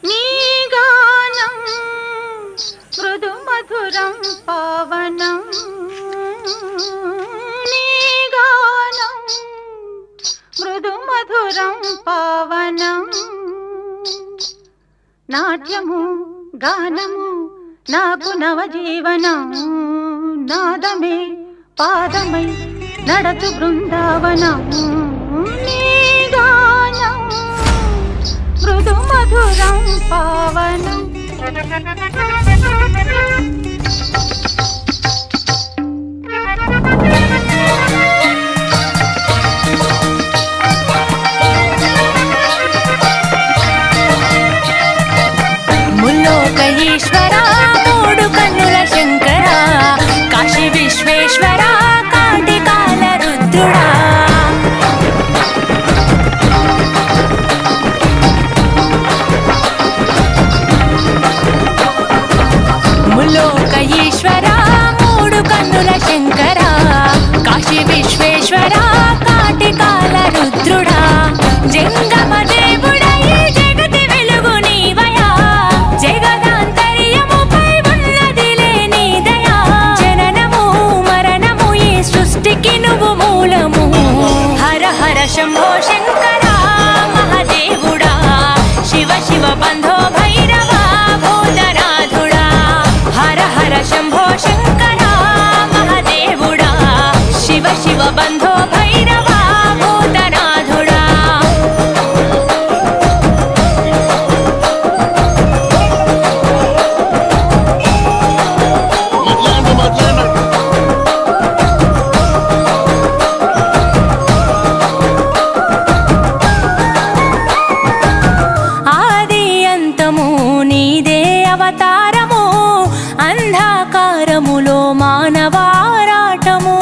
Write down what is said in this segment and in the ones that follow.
నీ గానం మృదు మధురం పావనం, నీ గానం మృదు మధురం పావనం. నాట్యము గానము నాకు నవజీవనం, నాదమే పాదమై నడచు బృందావనం. నీ గానం మృదు మధురం పావనం. ముల్లోక ఈశ్వరా మూడు కన్నుల శంకరా, కాశీ విశ్వేశ్వరా కాంటికాల రుద్రుడా. ముల్లోక ఈశ్వరా మూడు కన్నుల శంకరా, కాశీ విశ్వేశ్వరా కాంటికాల రుద్రుడా. జంగమ దేవుడా ఈ జగతి వెలుగు నీవయా, జగదాంతర్యముపై ఉన్నదిలే నీ దయా. జననము మరణము ఈ సృష్టికి నువ్వు మూలము. హర హర శంభో శంకరా మహాదేవుడా, శివ శివ బంధో భైరవా భూతనాథుడా. హర హర శంభో శంకరా మహాదేవుడా, శివ శివ బంధో భైరవా భూతనాథుడా. ఆది అంతము నీదే అవతారము, అంధకారములో మానవారాటము.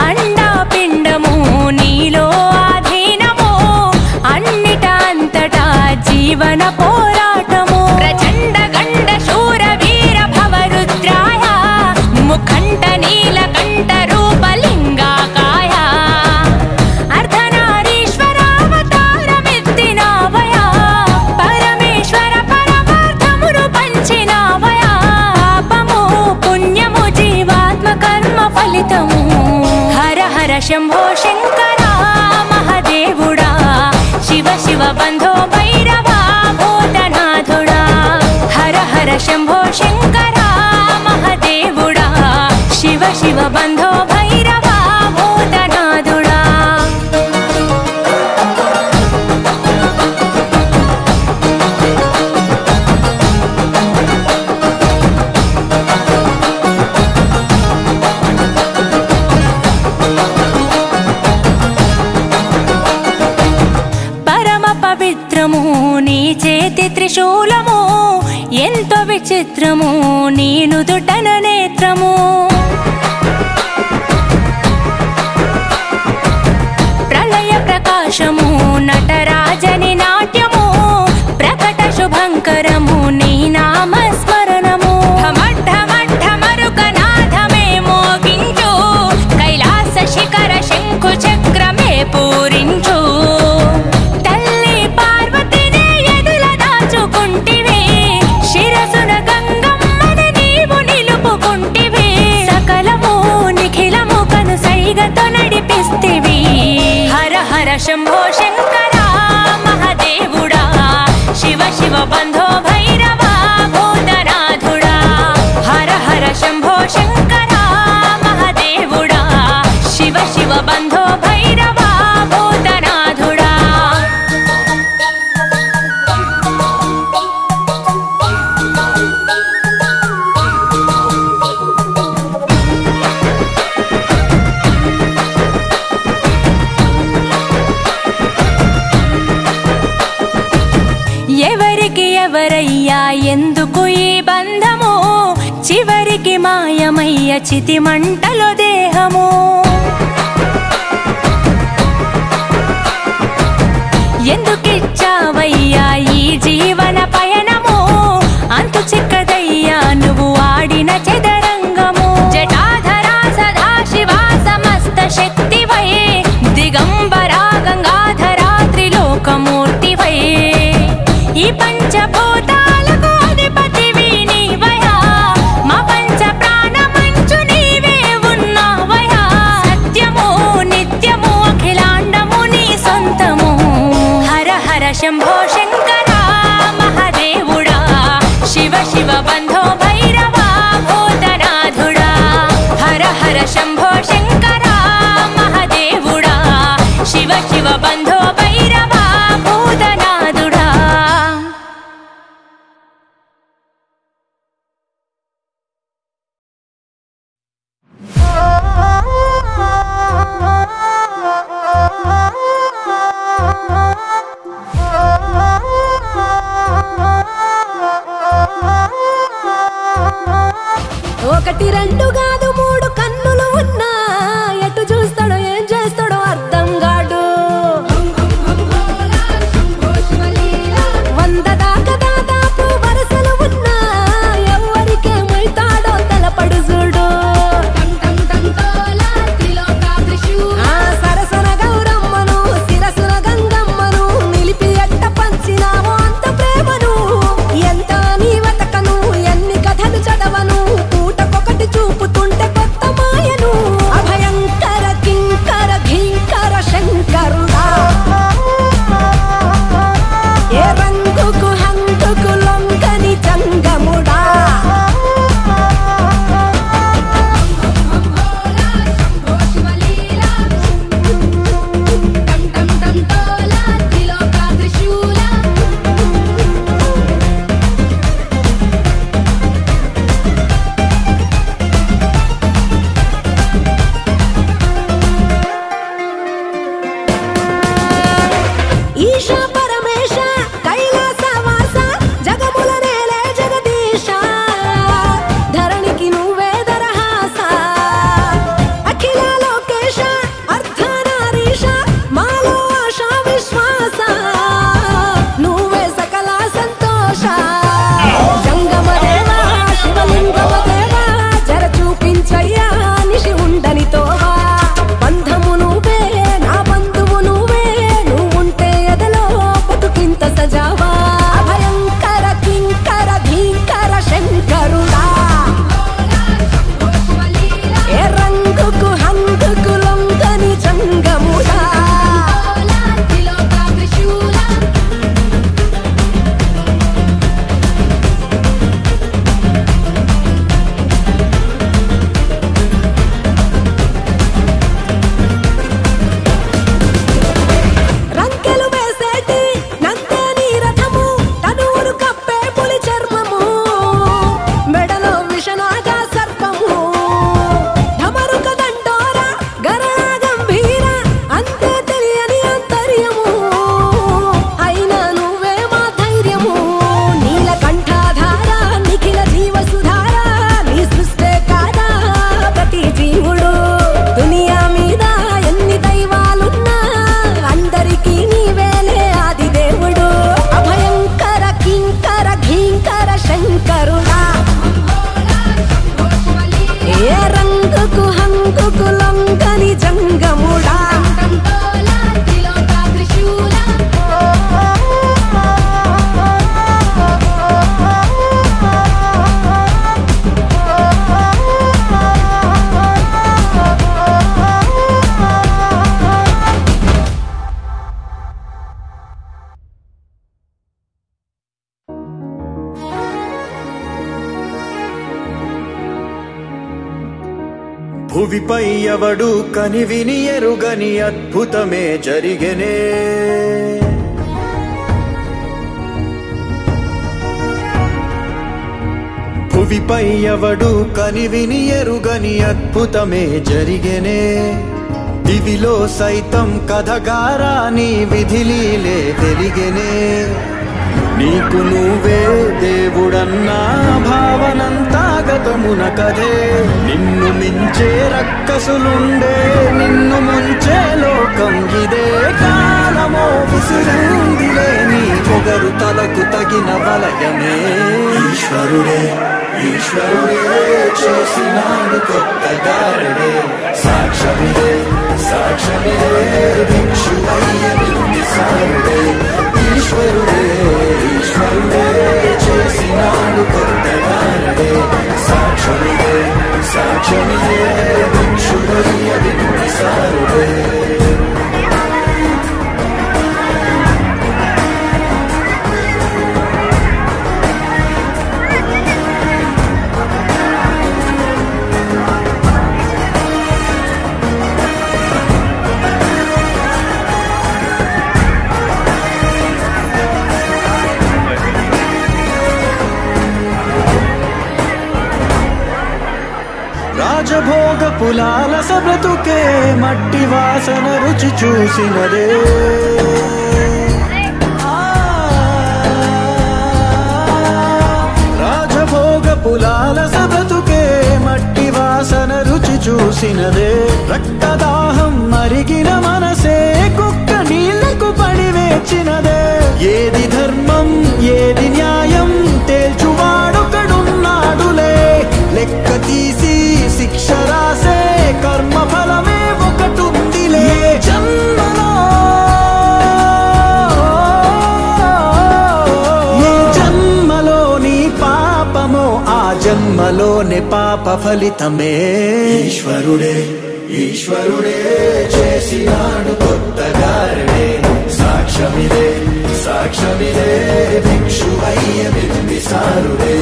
అండాపిండము నీలో ఆధీనము, అన్నిట అంతటా జీవన పోరాటము. ప్రచండ గండ శూర వీర భవరుద్రాయ, ముఖంట నీలకంఠ రూపలింగాకాయ. అర్ధనారీశ్వరావతారమెత్తినావయా, పరమేశ్వర పరమార్థమును పంచినావయా. పాపము పుణ్యము జీవాత్మ కర్మ ఫలితము. హర హర శంభో శంకరా మహాదేవుడా, శివ శివ బంధో భైరవా భూతనాథుడా. హర హర శంభో శంకరా మహాదేవుడా, శివ శివ బంధో భైరవా భూతనాథుడా. పరమ పవిత్రము నీ చేతి త్రిశూలము, ఎంతో విచిత్రము నీ నుదుటన నేత్రము. ప్రళయ ప్రకాశము నటరాజని నాట్యము, ప్రకట శుభంకరము నీ నామస్మరణము. ఢమఢమఢమరుకనాథమే మోగించు, కైలాస శిఖర శంఖు చక్రమే పూరించు. తల్లి పార్వతినే ఎదుల దాచుకుంటివే, శిరసున గంగమ్మని నీవు నిలుపుకుంటివే. సకలము నిఖిలము కనుసైగతో నడిపిస్తివి. హర హర శంభో శంకరా మహాదేవుడా, శివ శివ బంధో భైరవా భూతనాథుడా. హర హర శంభో శంకరా మహాదేవుడా, శివ శివ బంధో భైరవా భూతనాథుడా. ఎవరికి ఎవరయ్యా ఎందుకు ఈ బంధము, చివరికి మాయమయ్య చితి మంటలో దేహము. ఎందుకిచ్చావయ్యా ఈ జీవన పయనము, అంతు చిక్కదయ్యా నువ్వు ఆడిన చదరంగము. జటాధరా సదా शंभो शंकरा महादेवुड़ा शिव शिव बंधो भैरवा भूतनाथुड़ा हर हर शंभो शंकरा महादेवुड़ा शिव शिव बंधो भैरवा भूतनाथुड़ा ఒకటి రెండు కాదు మూడు కన్నులు ఉన్నా ఎటు చూస్తాడో ఏం చేస్తాడో అర్థం కాడు 100 దాకా దాదాపు వరసలు ఉన్నా ఎవరికేమైతాడో తలపడు చూడు సరసన గౌరమ్మను శిరసున గంగమ్మను నిలిపి ఎట్ట పంచినావో అంత ప్రేమను ఎంత నీ వతకను ఎన్ని కథలు చదవను చూపుతుంటే కొత్త మాయను అభయంకర కింకర ఘీంకర శంకరుడా ఏ రంగుకు హంగుకు లొంగని జంగముడా ఈశా పరమేశ కైలాస వాస జగముల నేలే జగదీశ ధరణికి నువ్వే దరహాస అఖిల లోకేశ అర్ధనారీశ మాలో ఆశ విశ్వాస నువ్వే సకల సంతోష జంగమ దేవా శివలింగమ దేవా జర చూపించయ్యా నిషి ఉండని తోవా బంధము నువ్వే నా బంధువు నువ్వే నువ్వుంటే ఎదలో బతుకింత సజావా అభయంకర కింకర ధీంకర శంకరుడా ఏ రంగుకు హంగుకు లొంగని జంగముడా రంకెలు వేసేటి నందే నీ రథము తనూరు కప్పే పులి చర్మము మెడలో విషనాగ సర్పము ఢమరుక దండోర గరా గంభీర అంతే తెలియని అంతర్యము అయినా నువ్వే మా ధైర్యము నీలకంఠాధార నిఖిల జీవసుధార నీ సృష్టే కాదా ప్రతి జీవుడు దునియా మీద ఎన్ని దైవాలున్నా అందరికీ నీవేలే ఆది దేవుడు అభయంకర కింకర ఘీంకర శంకరుడా ఏ రంగుకు హంగుకు లొంగని జంగముడా భువిపై ఎవడు కనివిని ఎరుగని అద్భుతమే జరిగెనే భువిపై ఎవడు కనివిని ఎరుగని అద్భుతమే జరిగెనే దివిలో సైతం కథగారా నీ విధిలీలే వెలిగెనే నీకు నువ్వే దేవుడన్నా భావనంతా గతమున కదే నిన్ను మించే రక్కసులుండే నిన్ను ముంచే లోకం ఇదే కాలమో విసురుందిలే నీ పొగరు తలకు తగిన వలయమే ఈశ్వరుడే ఈశ్వరుడే చేసినాడు కొత్త గారడే సాక్షమిదే సాక్షమిదే భిక్షువయ్య సారుడే ఈశ్వరుడే ఈశ్వరుడే చేసినాడు కొత్త గారడే సాక్షమిదే సాక్షమిదే భిక్షువయ్య సారుడే పులాలస బ్రతుకే మట్టి వాసన రుచి చూసినదే రాజభోగ పులాలస బ్రతుకే మట్టి వాసన రుచి చూసినదే రక్తదాహం మరిగిన మనసే కుక్క నీళ్లకు పడి వేచినదే ఏది ధర్మం ఏది న్యాయం తేల్చువాడొకడున్నాడులే లెక్క తీసి శిక్ష రాసే కర్మ ఫలమే ఒకటుందిలే జన్మలో ఏ జన్మలోని పాపమో ఆ జన్మలోని పాప ఫలితమే ఈశ్వరుడే ఈశ్వరుడే చేసినాడు కొత్తగారడే సాక్ష్యమిదే సాక్ష్యమిదే భిక్షువయ్య బింబిసారుడే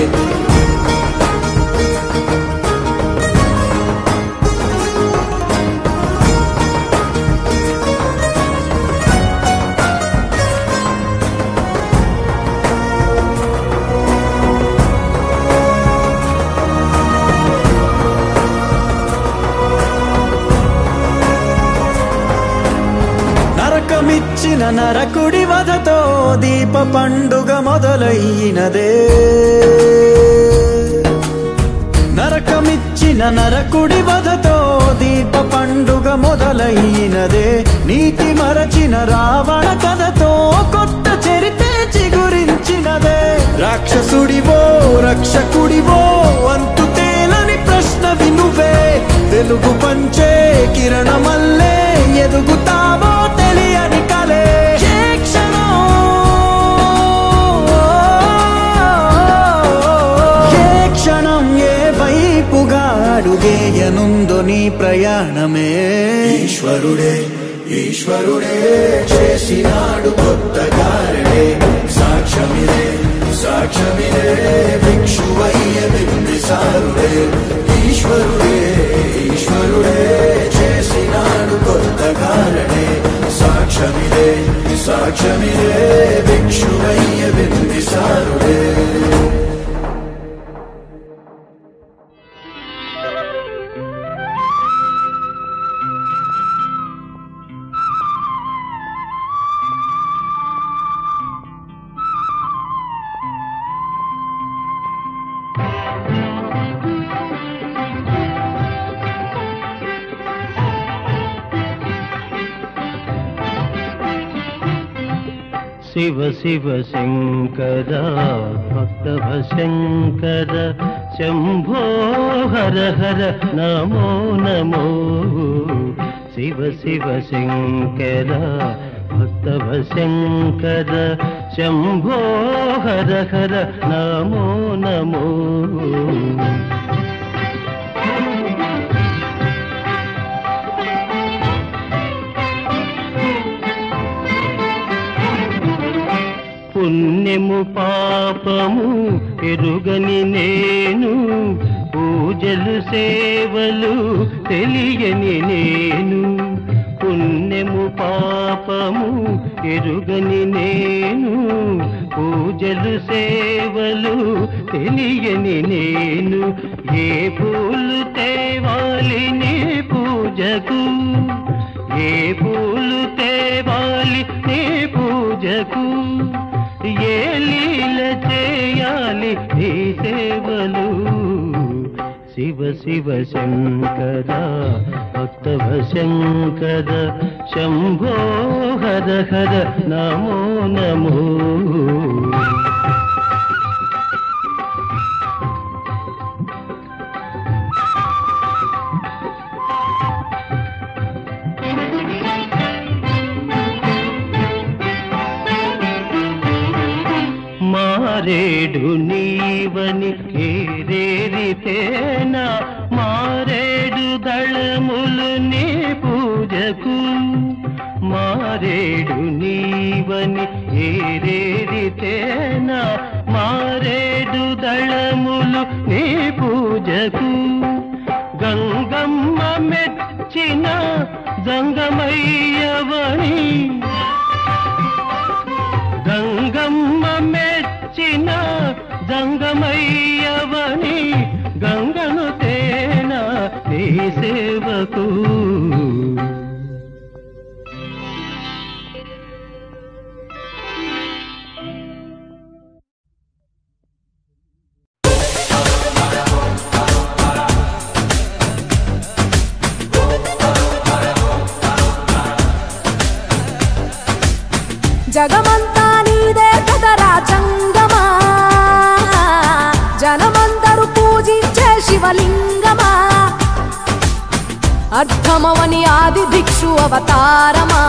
నరకమిచ్చిన నరకుడి వధతో దీప పండుగ మొదలయ్యినదే నరకమిచ్చిన నరకుడి వధతో దీప పండుగ మొదలయ్యినదే నీతి మరచిన రావణ కథతో కొత్త చరిత్ర చిగురించినదే రాక్షసుడివో రక్షకుడివో అంతు తేలని ప్రశ్న వినువే వెలుగు పంచే కిరణమల్లే ఎదుగుతావో తెలియని కలే ఏ క్షణం ఏ క్షణం ఏ వైపుగా అడుగేయనుందో నీ ప్రయాణమే ఈశ్వరుడే ఈశ్వరుడే చేసినాడు కొత్తగారడే సాక్ష్యమిదే సాక్ష్యమిదే భిక్షువయ్య బింబిసారుడే ఈశ్వరుడే ఈశ్వరుడే చేసినాడు కొత్తగారడే సాక్ష్యమిదే సాక్ష్యమిదే భిక్షువయ్య బింబిసారుడే శివ శివ శంకర భక్తవ శంకర శంభో హర హర నమో నమో శివ శివ శంకర భక్తవ శంకర శంభో హర హర నమో నమో పుణ్యము పాపము ఎరుగని నేను పూజలు సేవలు తెలియని నేను పుణ్యము పాపము ఎరుగని నేను పూజలు సేవలు తెలియని నేను ఏ పూలు తేవాలి నీ పూజకు ఏ పూలు తేవాలి నీ పూజకు ఏ లీల చేయాలి నీ సేవలు శివ శివ శంకర భక్తవ శంకర శంభో హర హర నమో నమో మారేడు నీవని ఏరేరితేనా మారేడు దళములు నీ పూజకు మారేడు నీవని ఏరేరితేనా మారేడు దళములు నీ పూజకు గంగమ్మ మెచ్చిన జంగమయ్యవని గంగమ్మ మెచ్చిన జంగమయ్యవని గంగను తేన నీ సేవకు జగమంతా నీదే కదరా జంగమా, జనమందరూ పూజించే శివలింగమా, అర్థమవని ఆది భిక్షు అవతారమా,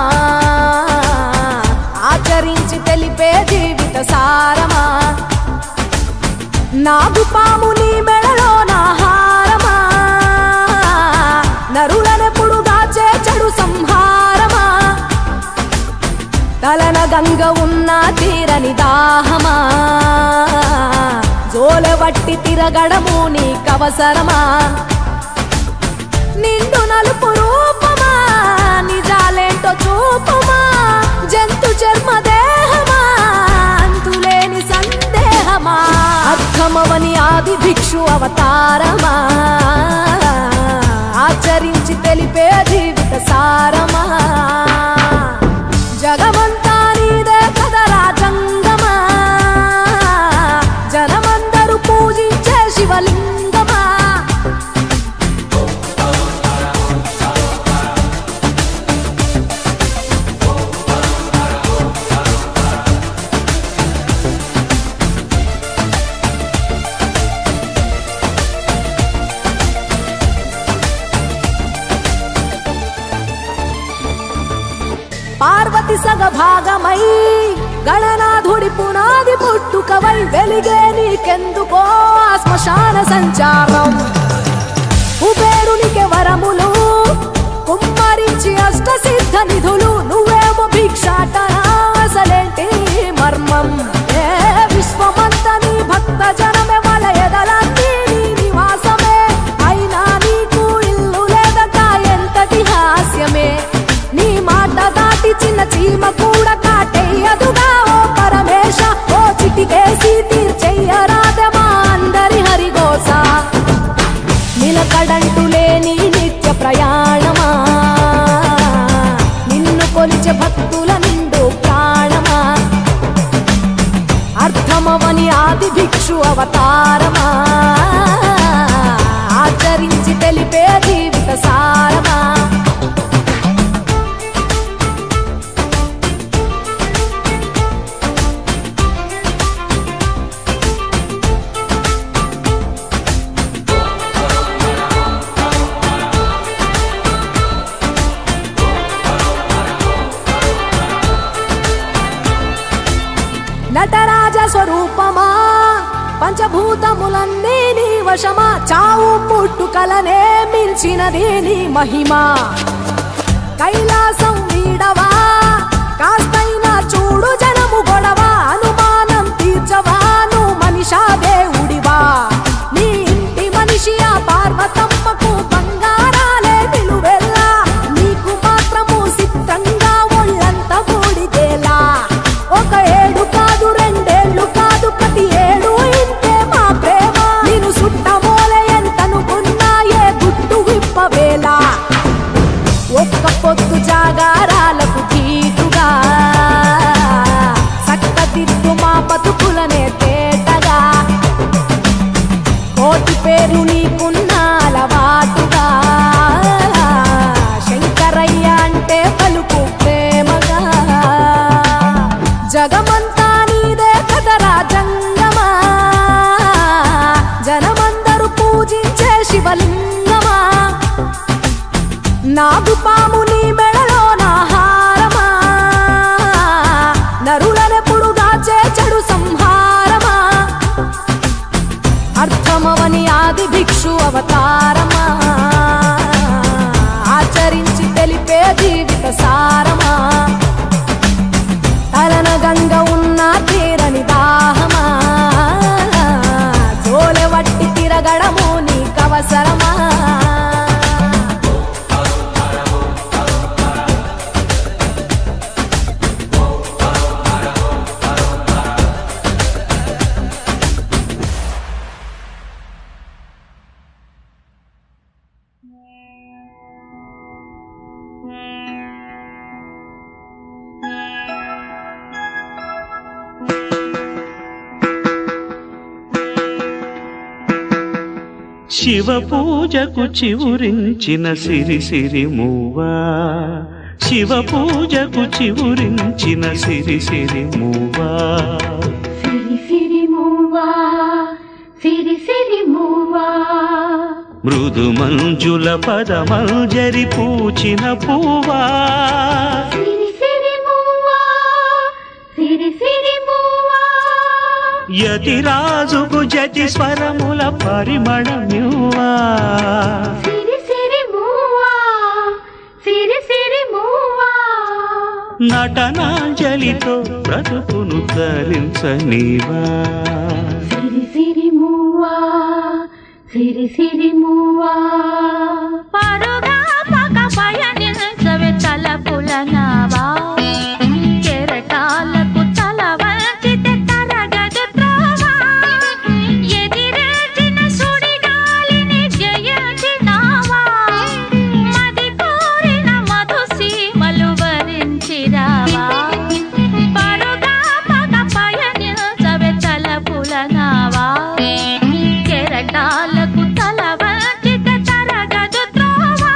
ఆచరించి తెలిపే జీవిత సారమా, నాగుపాము నీ మెడలో నాహారమా, నరులనెప్పుడు దాచే చెడు సంహారమా, తలన గంగ ఉన్న తీరని దాహమా, జోలవట్టి తిరగడము నీకవసరమా, నిండు నలుపు రూపమా, నిజాలేంటో చూపమా, జంతు చర్మ దేహమా, అంతులేని సందేహమా, అర్థమవని ఆది భిక్షు అవతారమా, ఆచరించి తెలిపే జీవిత సారమా, జగమంతా నీదే కదరా జంగమా, జనమందరూ పూజించే శివలింగమా. పార్వతి సగభాగమై గణనాథుడి పునాది పుట్టుకవై వెలిగే నీకెందుకో శ్మశాన సంచారం, కుబేరునికి వరములు కుమ్మరించి అష్ట సిద్ధ నిధులు, నువ్వేమో భిక్షాటన అసలేంటి మర్మం, ఏ విశ్వమంతా నీ భక్త జనమే వాళ్ళ ఎదలన్నీ నీ నివాసమే, అయినా నీకు ఇల్లు లేదట ఎంతటి హాస్యమే, నీ మాట దాటి చిన్న చీమ కూడా కాటేయదుగా ఓ పరమేశ, ఓ చిటికేసి తీర్చెయ్యరాదమా అందరి హరిగోస, నిలకడంటూ లేని నిత్య ప్రయాణమా, నిన్ను కొలిచే భక్తుల నిండు ప్రాణమా, అర్థమవని ఆది భిక్షు అవతారమా, ఆచరించి తెలిపే జీవిత సారమా. నటరాజ స్వరూపమా, పంచభూతములన్నీ నీ వశమా, చావు పుట్టుకలనే మించినది నీ మహిమా, కైలాసం వీడవా కాస్తైనా చూడు జనము గొడవ, అనుమానం తీర్చవా నువ్వు మనిషా దేవుడివా, నీ ఇంటి మనిషి ఆ పార్వతమ్మకు బంగారాలే నిలువెల్లా, నీకు మాత్రము సిద్ధంగా ఒళ్ళంత బూడిదేలా, ఒక ఏడు కాదు రెండేళ్లు కాదు ప్రతి ఏడు ఇంతే మా ప్రేమ, నేను సుట్టమోలే ఎంతనుకున్నా ఏ గుట్టు విప్పవేలా, ఒక్క పొద్దు జాగారాలకు తీటుగా సక్కదిద్దు మా బతుకులనే తేటగా, కోటి పేరు నీకున్న అలవాటుగా, శంకరయ్య అంటే పలుకు ప్రేమగా, జగమంతా నీదే కదరా జంగమా, జనమందరూ పూజించే శివలింగమా, నాగుపాము నీ మెడలో నాహారమా, నరులనెప్పుడు దాచే చెడు సంహారమా, అర్థమవని ఆది భిక్షు అవతారమా, ఆచరించి తెలిపే జీవిత సారమా, తలన గంగ ఉన్న తీరని దాహమా, జోలవట్టి తిరగడము నీకవసరమా. శివ పూజకు చివురించిన సిరి సిరి మూవా శివ పూజకు చివురించిన సిరి సిరి మూవా సిరి సిరి మూవా సిరి సిరి మూవా మృదు మంజుల పదమంజరి పూచిన పూవా సిరి సిరి మూవా సిరి సిరి మూవా యతిరాజుకు జతి స్వరముల పరిమళమ్యువా సిరి సిరి మూవా సిరి సిరి మూవా నటనాంజలితో బ్రతుకును తరించనీవా సిరి సిరి మూవా సిరి సిరి మూవా పరుగా పక పయనించవే తలపుల నావా కెరటాలకు తల వంచితే తరగదు త్రోవా ఎదిరించిన సుడిగాలిని జయించినావా మది కోరిన మధు సీమలు వరించిరావా పరుగా పక పయనించవే తలపుల నావా కెరటాలకు తల వంచితే తరగదు త్రోవా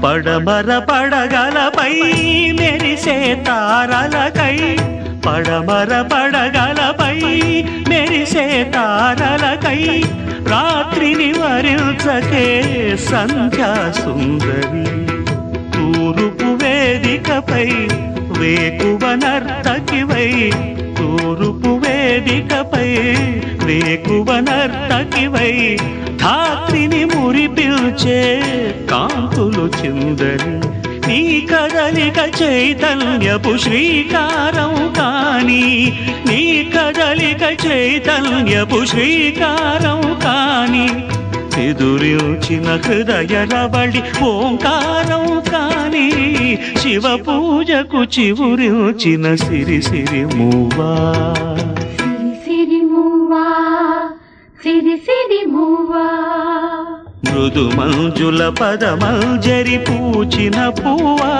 పడమర పడగలపై మెరిసే తారలకై పడమర పడగలపై మెరిసే తారలకై రాత్రిని వరించకే సంధ్యా సుందరి తూరుపు వేదికపై వేకువ నర్తకివై తూరుపు వేదికపై వేకువ నర్తకివై ధాత్రిని మురిపిల్చే కాంతులు చిందని నీ కదలిక చైతన్యపు శ్రీకారం కాని నీ కదలిక చైతన్యపు శ్రీకారం కాని ఎదురించిన హృదయ రవళి ఓంకారం కాని శివ పూజకు చివురించిన సిరి సిరి మూవా సిరి సిరి మూవా సిరి సిరి మూవా మృదు మంజుల పదమంజరి పూచిన పూవా